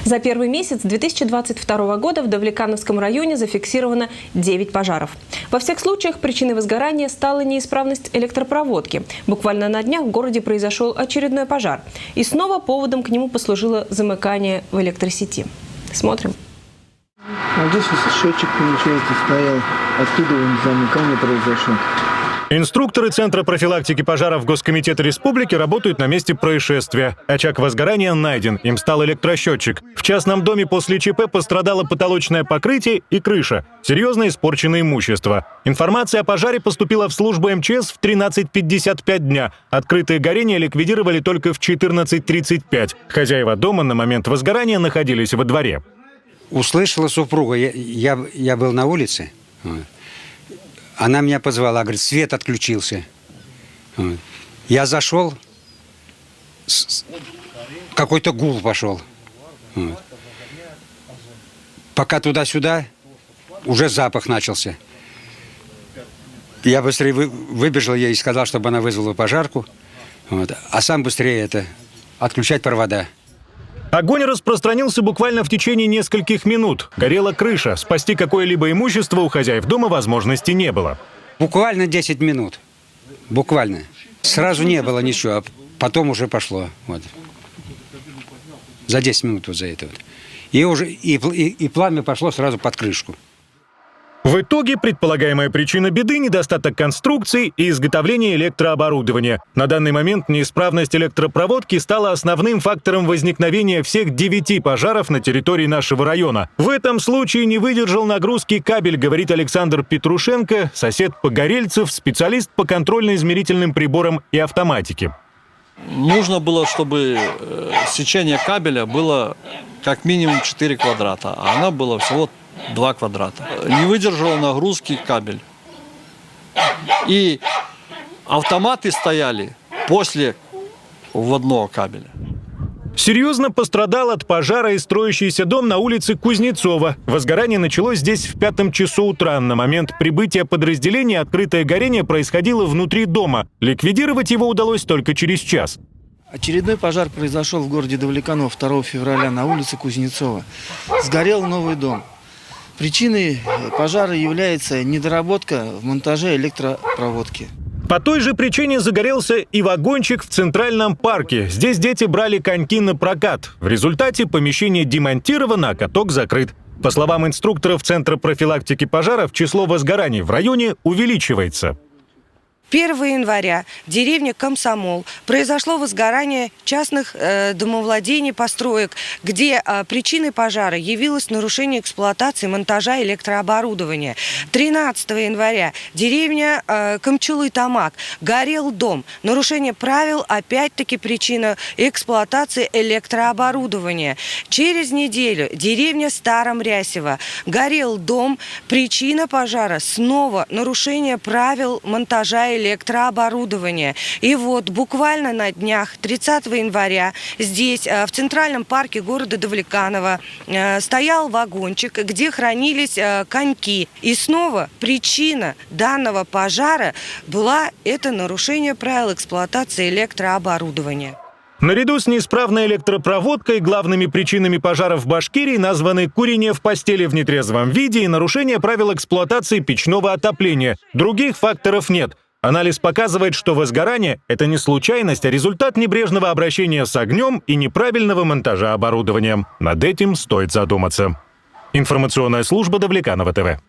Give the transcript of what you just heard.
За первый месяц 2022 года в Давлекановском районе зафиксировано 9 пожаров. Во всех случаях причиной возгорания стала неисправность электропроводки. Буквально на днях в городе произошел очередной пожар. И снова поводом к нему послужило замыкание в электросети. Смотрим. А здесь счетчик, получается, стоял. Оттуда замыкание произошло. Инструкторы Центра профилактики пожаров Госкомитета Республики работают на месте происшествия. Очаг возгорания найден, им стал электросчетчик. В частном доме после ЧП пострадало потолочное покрытие и крыша. Серьезно испорчено имущество. Информация о пожаре поступила в службу МЧС в 13:55 дня. Открытое горение ликвидировали только в 14:35. Хозяева дома на момент возгорания находились во дворе. Услышала супруга, я был на улице. Она меня позвала, говорит, свет отключился. Я зашел, какой-то гул пошел. Пока туда-сюда, уже запах начался. Я быстрее выбежал ей и сказал, чтобы она вызвала пожарку. А сам быстрее отключать провода. Огонь распространился буквально в течение нескольких минут. Горела крыша. Спасти какое-либо имущество у хозяев дома возможности не было. Буквально 10 минут. Буквально. Сразу не было ничего, а потом уже пошло. Вот. За 10 минут вот за это вот. И пламя пошло сразу под крышку. В итоге предполагаемая причина беды – недостаток конструкций и изготовления электрооборудования. На данный момент неисправность электропроводки стала основным фактором возникновения всех 9 пожаров на территории нашего района. В этом случае не выдержал нагрузки кабель, говорит Александр Петрушенко, сосед Погорельцев, специалист по контрольно-измерительным приборам и автоматике. Нужно было, чтобы сечение кабеля было как минимум 4 квадрата, а оно было всего 2 квадрата. Не выдержал нагрузки кабель. И автоматы стояли после вводного кабеля. Серьезно пострадал от пожара и строящийся дом на улице Кузнецова. Возгорание началось здесь в 5 часу утра. На момент прибытия подразделения открытое горение происходило внутри дома. Ликвидировать его удалось только через час. Очередной пожар произошел в городе Давлеканово 2 февраля на улице Кузнецова. Сгорел новый дом. Причиной пожара является недоработка в монтаже электропроводки. По той же причине загорелся и вагончик в Центральном парке. Здесь дети брали коньки на прокат. В результате помещение демонтировано, а каток закрыт. По словам инструкторов Центра профилактики пожаров, число возгораний в районе увеличивается. 1 января в деревне Комсомол произошло возгорание частных домовладений, построек, где причиной пожара явилось нарушение эксплуатации монтажа электрооборудования. 13 января деревня Камчулы-Тамак, горел дом. Нарушение правил, опять-таки причина эксплуатации электрооборудования. Через неделю деревня Старомрясево, горел дом. Причина пожара снова нарушение правил монтажа электрооборудования. И вот буквально на днях, 30 января, здесь, в Центральном парке города Давлеканово, стоял вагончик, где хранились коньки. И снова причина данного пожара была это нарушение правил эксплуатации электрооборудования. Наряду с неисправной электропроводкой главными причинами пожаров в Башкирии названы курение в постели в нетрезвом виде и нарушение правил эксплуатации печного отопления. Других факторов нет. Анализ показывает, что возгорание – это не случайность, а результат небрежного обращения с огнем и неправильного монтажа оборудования. Над этим стоит задуматься. Информационная служба Давлеканово ТВ.